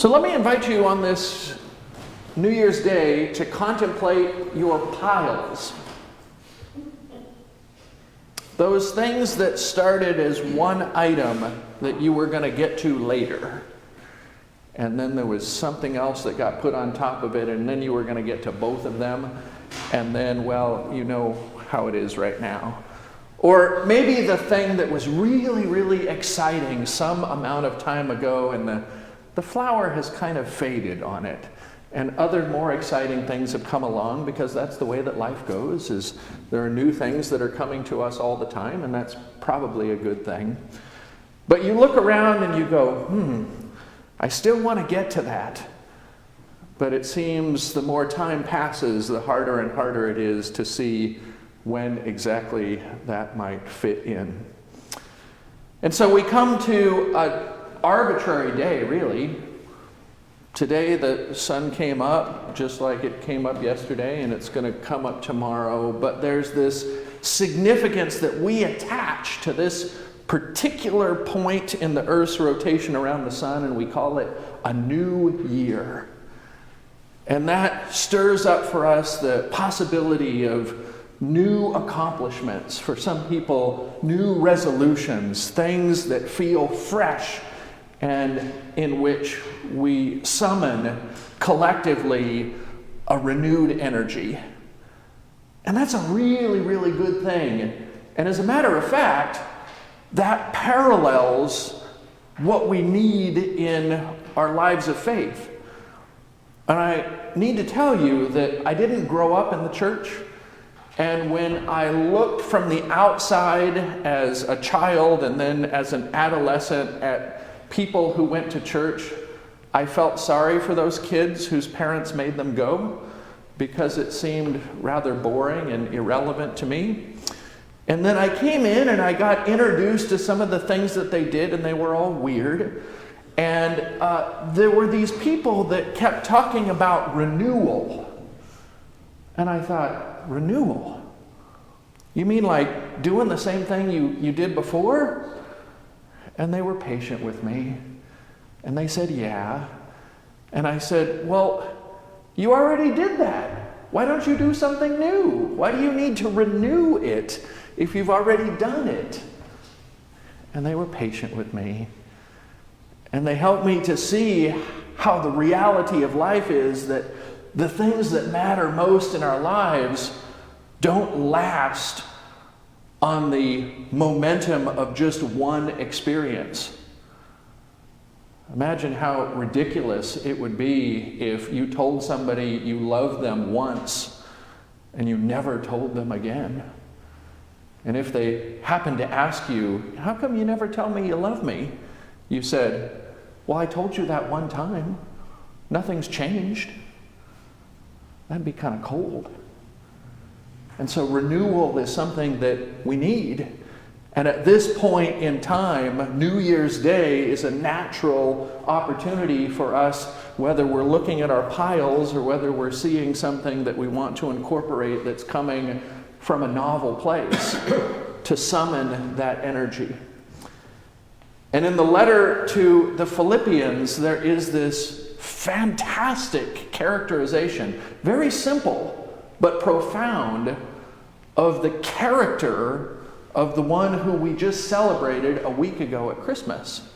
So let me invite you on this New Year's Day to contemplate your piles. Those things that started as one item that you were going to get to later. And then there was something else that got put on top of it, and then you were going to get to both of them. And then, well, you know how it is right now. Or maybe the thing that was really, really exciting some amount of time ago, and the flower has kind of faded on it. And other more exciting things have come along, because that's the way that life goes, is there are new things that are coming to us all the time, and that's probably a good thing. But you look around and you go, I still want to get to that. But it seems the more time passes, the harder and harder it is to see when exactly that might fit in. And so we come to an arbitrary day, really. Today the sun came up just like it came up yesterday, and it's going to come up tomorrow. But there's this significance that we attach to this particular point in the Earth's rotation around the sun, and we call it a new year. And that stirs up for us the possibility of new accomplishments. For some people, new resolutions, things that feel fresh, and in which we summon collectively a renewed energy. And that's a really, really good thing. And as a matter of fact, that parallels what we need in our lives of faith. And I need to tell you that I didn't grow up in the church. And when I looked from the outside as a child and then as an adolescent at people who went to church, I felt sorry for those kids whose parents made them go, because it seemed rather boring and irrelevant to me. And then I came in and I got introduced to some of the things that they did, and they were all weird. And there were these people that kept talking about renewal. And I thought, renewal? You mean like doing the same thing you did before? And they were patient with me. And they said, yeah. And I said, well, you already did that. Why don't you do something new? Why do you need to renew it if you've already done it? And they were patient with me. And they helped me to see how the reality of life is that the things that matter most in our lives don't last on the momentum of just one experience. Imagine how ridiculous it would be if you told somebody you loved them once and you never told them again. And if they happened to ask you, how come you never tell me you love me? You said, well, I told you that one time. Nothing's changed. That'd be kind of cold. And so renewal is something that we need. And at this point in time, New Year's Day is a natural opportunity for us, whether we're looking at our piles or whether we're seeing something that we want to incorporate that's coming from a novel place, to summon that energy. And in the letter to the Philippians, there is this fantastic characterization, very simple but profound, of the character of the one who we just celebrated a week ago at Christmas.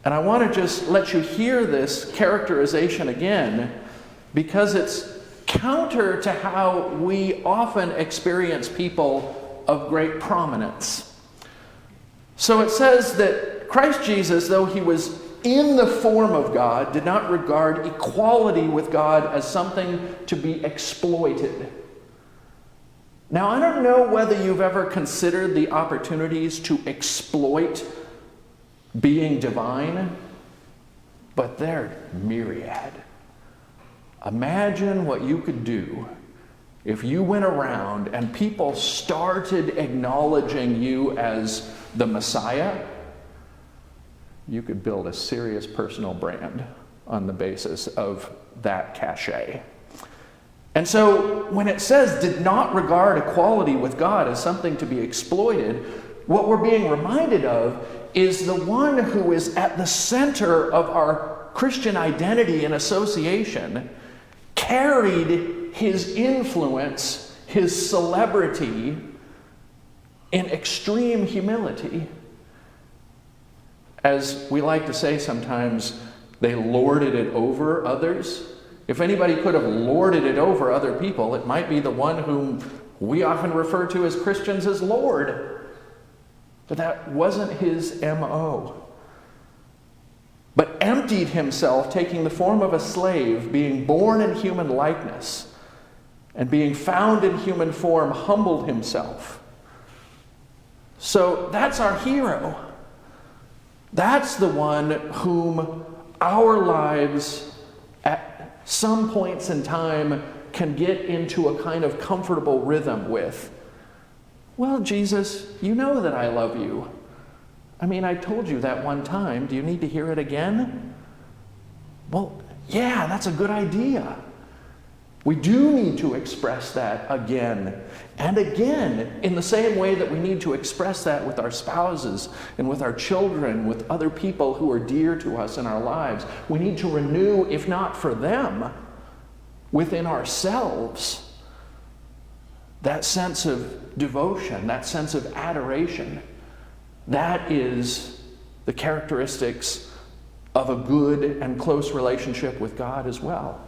And I want to just let you hear this characterization again, because it's counter to how we often experience people of great prominence. So it says that Christ Jesus, though he was in the form of God, did not regard equality with God as something to be exploited. Now, I don't know whether you've ever considered the opportunities to exploit being divine, but they're myriad. Imagine what you could do if you went around and people started acknowledging you as the Messiah. You could build a serious personal brand on the basis of that cachet. And so when it says did not regard equality with God as something to be exploited, what we're being reminded of is the one who is at the center of our Christian identity and association carried his influence, his celebrity, in extreme humility. As we like to say sometimes, they lorded it over others. If anybody could have lorded it over other people, it might be the one whom we often refer to as Christians as Lord. But that wasn't his M.O. But emptied himself, taking the form of a slave, being born in human likeness, and being found in human form, humbled himself. So that's our hero. That's the one whom our lives at some points in time can get into a kind of comfortable rhythm with. Well, Jesus, you know that I love you. I mean, I told you that one time. Do you need to hear it again? Well, yeah, that's a good idea. We do need to express that again and again, in the same way that we need to express that with our spouses and with our children, with other people who are dear to us in our lives. We need to renew, if not for them, within ourselves, that sense of devotion, that sense of adoration. That is the characteristics of a good and close relationship with God as well.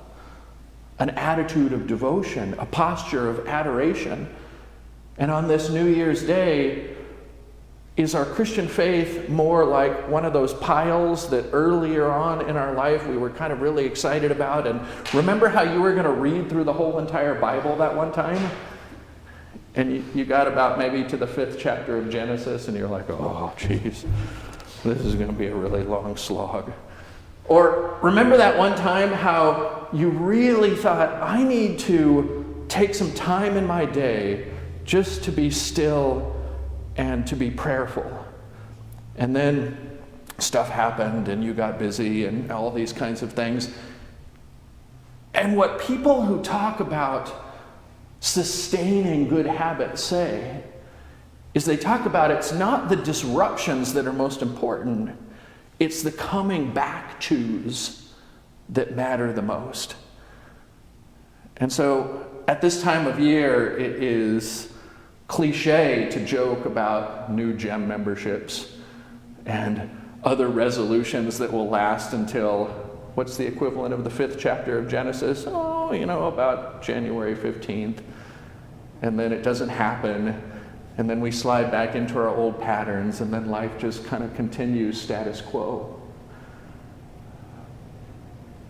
An attitude of devotion, a posture of adoration. And on this New Year's Day, is our Christian faith more like one of those piles that earlier on in our life we were kind of really excited about? And remember how you were going to read through the whole entire Bible that one time? And you got about maybe to the 5th chapter of Genesis, and you're like, oh, geez, this is going to be a really long slog. Or remember that one time how you really thought, I need to take some time in my day just to be still and to be prayerful. And then stuff happened and you got busy and all these kinds of things. And what people who talk about sustaining good habits say is they talk about it's not the disruptions that are most important. It's the coming back tos that matter the most. And so at this time of year, it is cliche to joke about new gym memberships and other resolutions that will last until, what's the equivalent of the 5th chapter of Genesis? Oh, about January 15th. And then it doesn't happen. And then we slide back into our old patterns, and then life just kind of continues status quo.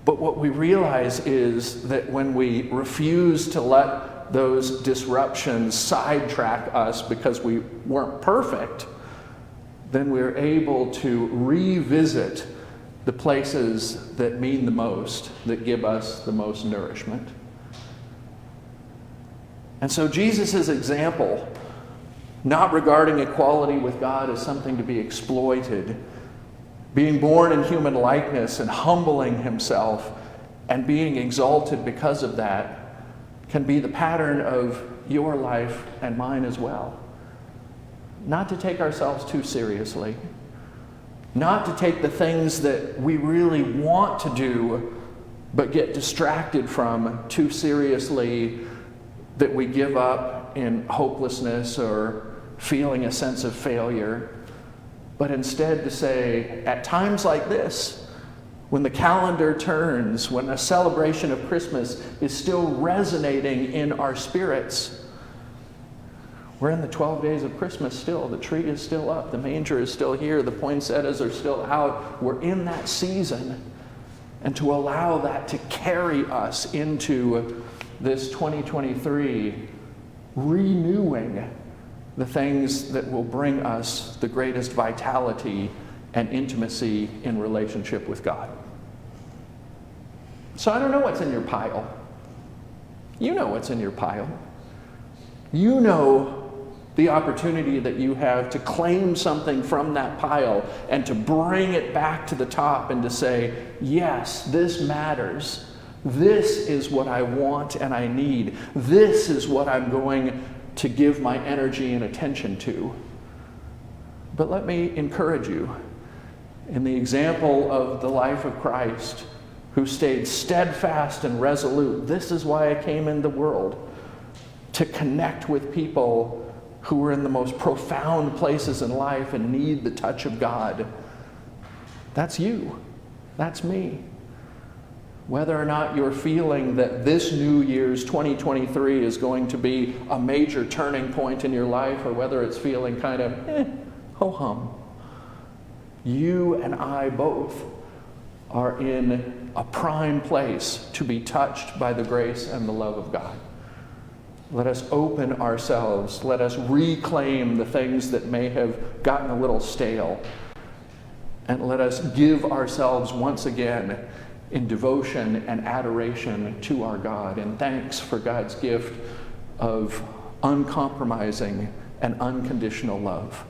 But what we realize is that when we refuse to let those disruptions sidetrack us because we weren't perfect, then we're able to revisit the places that mean the most, that give us the most nourishment. And so Jesus' example, not regarding equality with God as something to be exploited, being born in human likeness and humbling himself and being exalted because of that, can be the pattern of your life and mine as well. Not to take ourselves too seriously, not to take the things that we really want to do but get distracted from too seriously, that we give up in hopelessness or feeling a sense of failure, but instead to say, at times like this, when the calendar turns, when a celebration of Christmas is still resonating in our spirits, we're in the 12 days of Christmas still. The tree is still up. The manger is still here. The poinsettias are still out. We're in that season. And to allow that to carry us into this 2023, renewing the things that will bring us the greatest vitality and intimacy in relationship with God. So I don't know what's in your pile. You know what's in your pile. You know the opportunity that you have to claim something from that pile and to bring it back to the top and to say, yes, this matters. This is what I want and I need. This is what I'm going to give my energy and attention to. But let me encourage you, in the example of the life of Christ, who stayed steadfast and resolute. This is why I came in the world, to connect with people who are in the most profound places in life and need the touch of God. That's you. That's me. Whether or not you're feeling that this New Year's 2023 is going to be a major turning point in your life, or whether it's feeling kind of ho-hum, you and I both are in a prime place to be touched by the grace and the love of God. Let us open ourselves. Let us reclaim the things that may have gotten a little stale. And let us give ourselves once again in devotion and adoration to our God, and thanks for God's gift of uncompromising and unconditional love.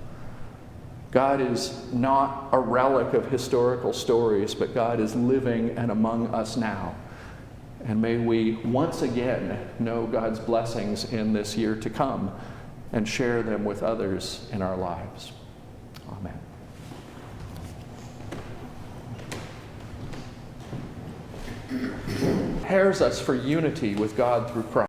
God is not a relic of historical stories, but God is living and among us now. And may we once again know God's blessings in this year to come and share them with others in our lives. Amen. Prepares us for unity with God through Christ.